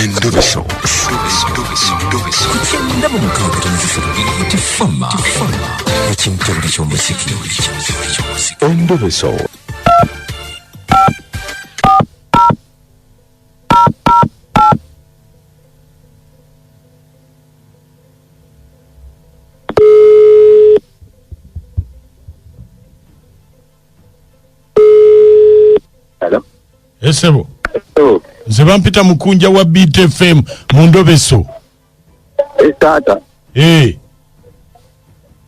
Endobeso. Kugenda mu mukaaga tonzisiro tifama. Ekintu buli ky'omuziki. Endobeso. Hello? Esebo. Oh. Nze bampita mukunja wa BTFM mu Ndobeso. Tata.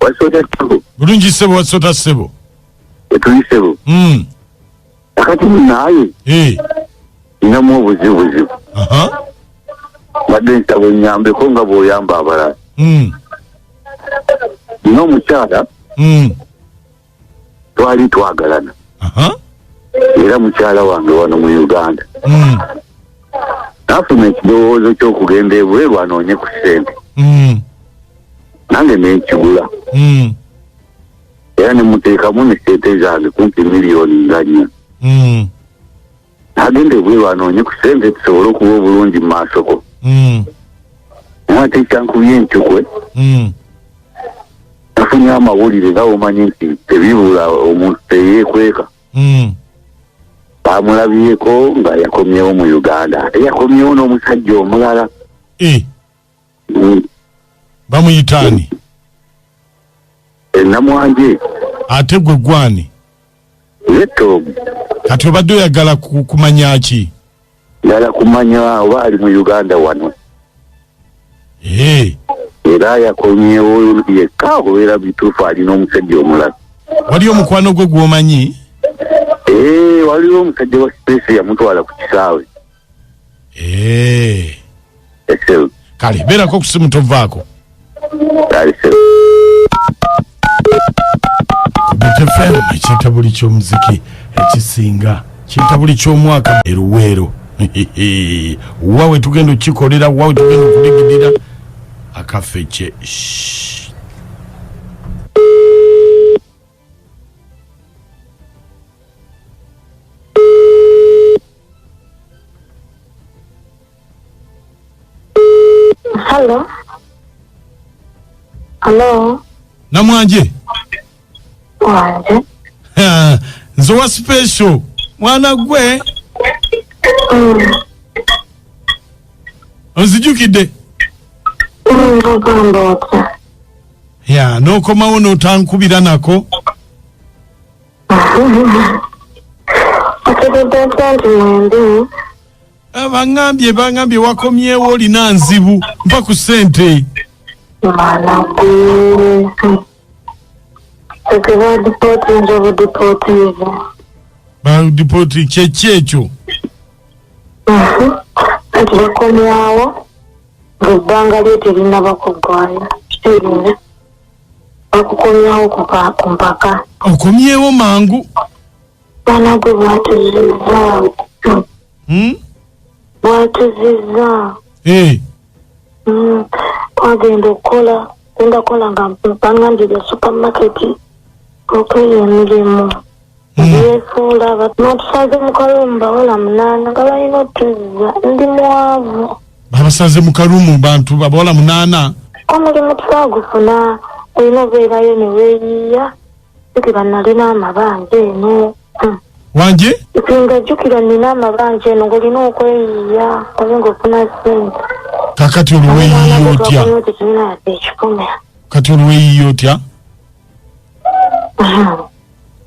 Wasota sebo. Bulungi sebo wasota sebo. Etuli sebo. Akati naye. Inamu obuzibu. Aha. Badde nsabo nyambe ko nga boyamba abala. Ino mukyala. Twali twagalana. Aha. Era mukyala wange wano mu Uganda. Nafuna ekirowoozo ky'okugenda ebweru anoonye ku ssente. Nange nenkigula. Era ne muteekamu ne ssente zange kumpi miliyoni nga 4. Nagenda ebweru anoonye ku ssente tusobole okuba obulungi mu maasoko. Ate kyankubye enkyukwe. Nafunye amawulire nga omanyi nti tebibula omuntu teyeekweka. Bamulabyeko nga yakomyewo mu Uganda. Ate yakomyewo n'omusajja omulala. Bamuyitaani? Namwanje. Ate gwe gwani? Leto. Kati obadde oyagala kumanya ki? Yala kumanya oba ali mu Uganda wano. Era yakomyewo yekka obeera bituufu alina omusajja omulala. Wali omukwano gwe gw'omanyi? Waliwo omusajja wa space yamutwala ku kisaawe. Esel. Kale, beerako ku simu tovaako. Kale, sel. BTFM ekiyita buli ky'omuziki ekisinga kiyita buli ky'omwaka eruweero. Wawe tugenda okukikolera, wawe tugenda okuligidira akafece. Hello. Namwanje. Wanje. Nze wa special. Mwana gwe. Onzijukidde? Ya, n'okomawo n'otankubira nako. Bangambye wakomyewo olina nzibu mpa ku ssente. Mwana gwe. Tekeba dipoti njobu dipoti hivyo. Dipoti kyekyo. Ati bakomyawo ebbanga lyo terina bakugwanya. Terina. Bakukomyawo ku mpaka. Okomyewo mangu. Mwana gwe bwatuzizza. Bwatuzizza. Twagenda okukola nga mpangandira supermarket okweyo emirimu yeefuula batusaze mu Kalumu bawala 8 nga balina otuzza ndi mwavu. Babasaze mu Kalumu bantu bawala 8? Omulimu twagufuna olina obeerayo ne weeyiiya jjukira nalina amabanja eno. Wanje? Singa jjukira nina amabanja eno ng'olina okweyiiya obe ng'ofuna ssente. Kakati oluweeyiiya otya? Kati oluweeyiiya otya?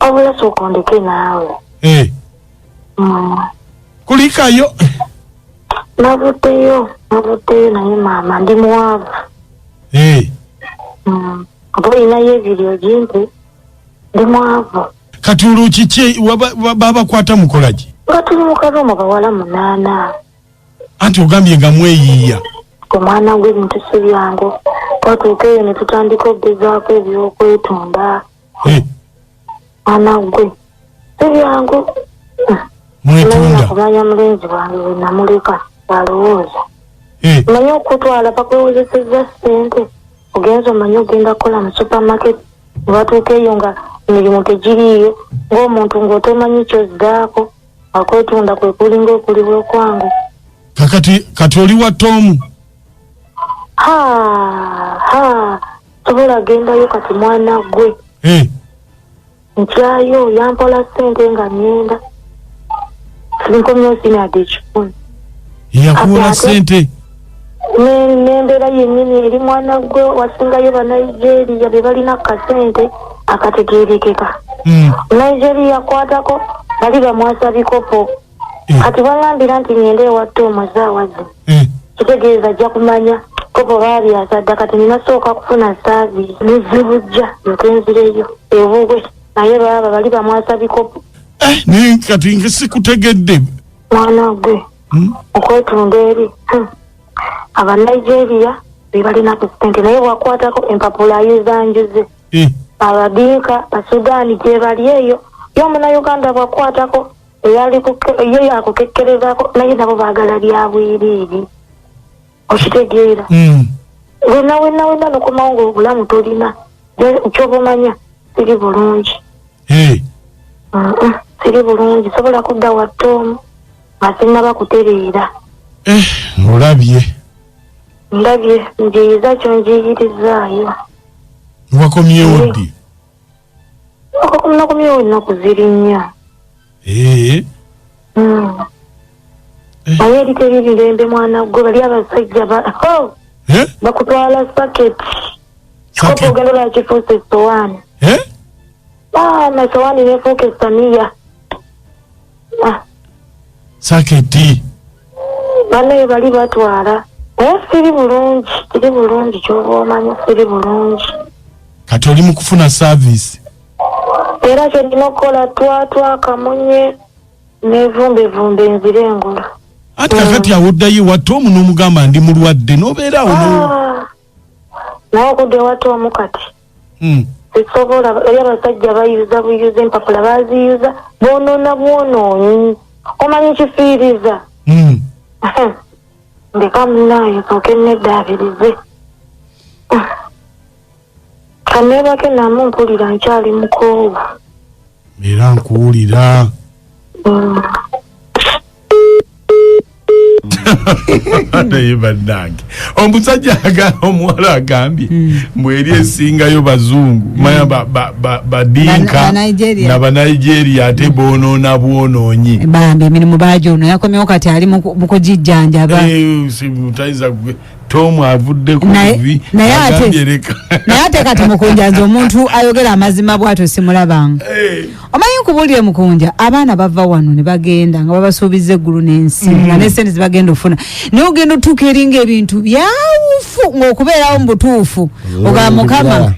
Obula sokondeke naawe. Kulikayo? Navuddeyo naye maama ndi mwavu. Oba olinayo ebiryo gimpi ndi mwavu. Kati olwo kiki babakwata mukolaki? Nga tuli mu Kalumu bawala 8. Anti ogambye nga mweyiiya. Ku mwana gwe ebintu si byangu. Twatuuka eyo ne tutandika okugezaako ebyokwetunda. Mwana gwe si byangu. Mwetunda. Kumanya mulenzi wange we namuleka alowooza. Manya okutwala bakwewozesezza ssente. Ogenza omanye ogenda kukola mu supermarket. Ne batuuka eyo nga emirimu tegiriiyo. Ng'omuntu ng'otomanyi ky'ozzaako. Akwetunda kwe kulinga okulibwa okwangu. kati oli wa Tom sobola gendayo kati mwana gwe ntyayo yampola sente nga ngenda sinkomyo sinadde ekifuni yakuwola sente n'embeera yennyini eri mwana gwe wasingayo Banigeria be balina kasente akategeerekeka Nigeria kwatako bali bamwasa bikopo kati balambira nti ngende ewatta omuzaawazi kitegeeza ajja kumanya kopo baali asadda kati ninasooka kufuna saaviisi nizibujja nkenzireyo ebugwe naye baba bali bamwasa bikopo naye kati ngesikutegedde mwana gwe okwetunda eri Abanigeria be balina kusente naye bwakwatako empapula ayizanjuze Abadinka Basudani gye bali eyo y'Omunnayuganda bwakwatako ye yakukekkerezako naye nabo baagala byabwereere okitegeera wenna nokomawo ng'obulamu tolina kyoba omanya siri bulungi siri bulungi sobola kudda watta omu nga sinnaba kutereera olabye ndabye njiyiza kyo njiyirizaayo wakomyewo ddi nakomyewo ennaku ziri nnya naye eri teri mirembe mwana gwe bali abasajja bakutwala saketi kopo ogenda olaba kifuusa essowaani nasowaani nefuuka essaniya saketi bannaye bali batwala naye siri bulungi kiri bulungi kyoba omanya siri bulungi kati oli mu kufuna saaviisi era kyolina okukola twakamunye nevumbevumbe enzire engula ati kakati awoddayo ewatta omu n'omugamba ndi mulwadde n'obeera awo naye okudda ewatta omu kati sisobola eri abasajja bayuza buyuza empapula baziyuza bwonoona bwonoonyi omanyi kifiiriza ndeka munaayo sooke neddaabirize kaneebake namu mpulira nkyali mukoowu era nkuwulira naye bannange omusajja omuwala agambye mbweri esingayo bazungu manya badinka n'Abanigeria ate boonoona bwonoonyi bambi emirimu bagyono yakomyewo kati ali mu kugijjanjaba tayiza Tom avudde ku bibi agambye leka naye ate kati mukunjanza omuntu ayogera amazima bw'atyo simulabanga omanyi nkubuulire mukunja abaana bava wano ne bagenda nga babasuubiza eggulu n'ensi nga n'essente zibagenda ofuna naye ogenda otuuka eringa ebintu byawufu ng'okubeerawo mu butuufu ogaba mukama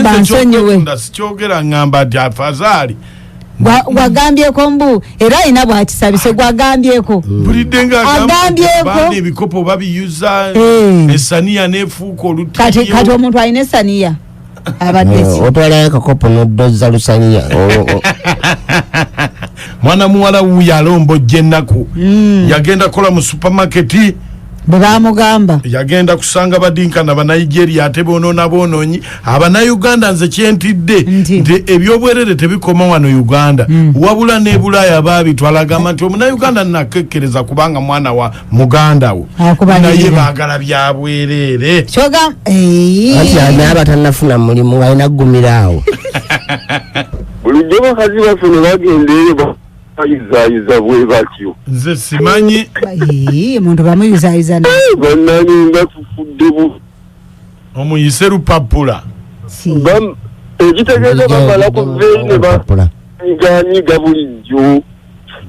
bansonyiwe sikyogera ngamba ati afazaali gwagambyeko mbu era alina bwakisabise gwagambyeko bulidde nga agambyeko ebikopo babiyuza essaniya nefuuka olutiyo kati omuntu alina essaniya abadde otwalayo akakopo n'oddoza lusaniya mwana muwala wuyo alombojja ennaku yagenda kola mu supamaketi bwe bamugamba yagenda kusanga badinka n'Abanigeria ate boonoona boonoonyi Abannayuganda nze kyentidde nti ebyobwerere tebikoma wano Uganda wabula ne Bulaaya baabitwalagamba nti Omunnayuganda nakekkereza kubanga mwana wa muganda wo naye baagala byabwerere anti anaaba tannafuna mulimu alina ggumira awo bulijjo bakazi baffe ne bagenda eyo bayizaayiza bwe batyo nze simanyi omuntu bamuyuzaayiza bannani nga tufudde omuyise lupapula ekitegeeza bamala kuveeyi ne banyiganyiga bulijjo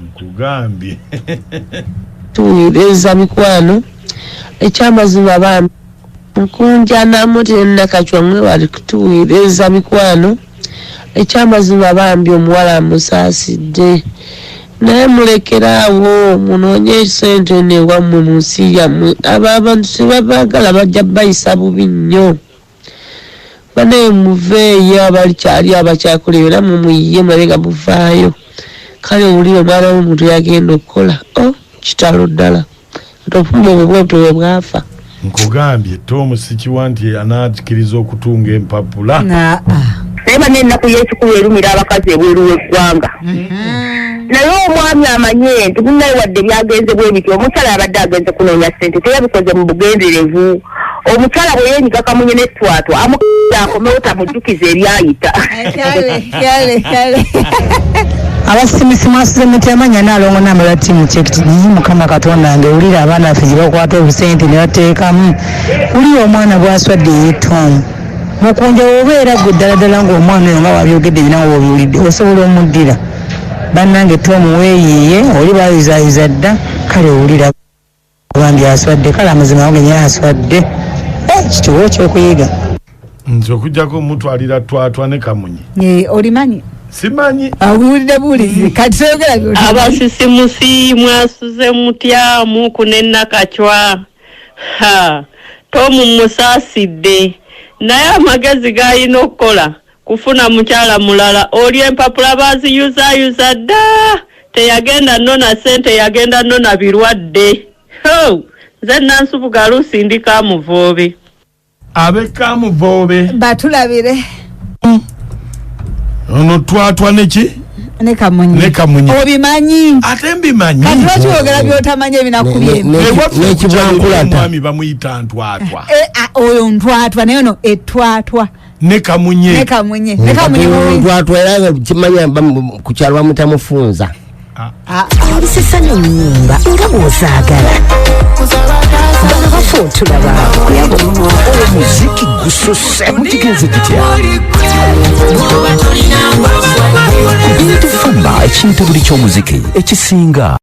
nkugambye tuweereza mikwano ekyamazima bambi nkunja namutera nakacwamwe wali kutuweereza mikwano ekyamazima bambi omuwala amusaasidde naye mulekeraawo munoonye sente newammwe mu nsi yammwe abo abantu tebabaagala bajja bayisa bubi nnyo banaye muveeyo abalikyali abakyakola era mumuyiye mabega muvaayo kale owulire omwana w'omuntu yagenda okukola kitalo ddala ate ofumba obwo bwe bwafa nkugambye Tom sikiwa nti anakkiriza okutunga empapula naye banennaku y'ekikulu erumira abakazi ebweru w'eggwanga naye omwami amanye nti munnaye wadde byagenze bwe bityo omukyala abadde agenze kunoonya ssente teyabikoze mu bugenderevu omukyala bwe yeenyiga kamunye n'ettwatwa amukkiza akomewo tamujjukiza ebyayita abasimisimu asuze mutyamanya naalongo n'amala tiimu kyekiti naye mukama katonda ngewulira abaana baffe gye bakwata obusente ne bateekamu wulira omwana bw'aswadde ey'ettomu mukunja obeera gwe ddala ng'omwana oyo nga wabyogedde binawo obiwulidde osobola omuddira bannange tomu weeyiiye oli bayuzayuza dda kale owulira bambi aswadde kale amazima wange naye aswadde kitiwo kyokuyiga nze okujjako mutwalira twatwa ne kamunye olimanyi simanyi awulidde bulizi kati soyogera byoti abasisimusi mwasuze mutyamu kunennakacwa tomu musaasidde naye amagezi g'alina okukola kufuna mukyala mulala oli empapula baziyuzayuza dda teyagenda nona sente yagenda nona birwadde nze nansubuga lusindika amuvoobe ab'ekamuvoobe batulabire ono twatwa neki ne kamunye obimanyi ate mbimanyi kati lwaki wogera byotamanyi ebinaku byemu omwami bamuyita ntwatwa oyo ntwatwa naye ono ettwatwa ne kamunye ntwatwa era kimanya ku kyalo bamutamufunza abisesanyo nnyumba nga bw'osaagala bano bafuutula baabwe omuziki gususse mukigenze kitya bintu famba ekintu buli ky'omuziki ekisinga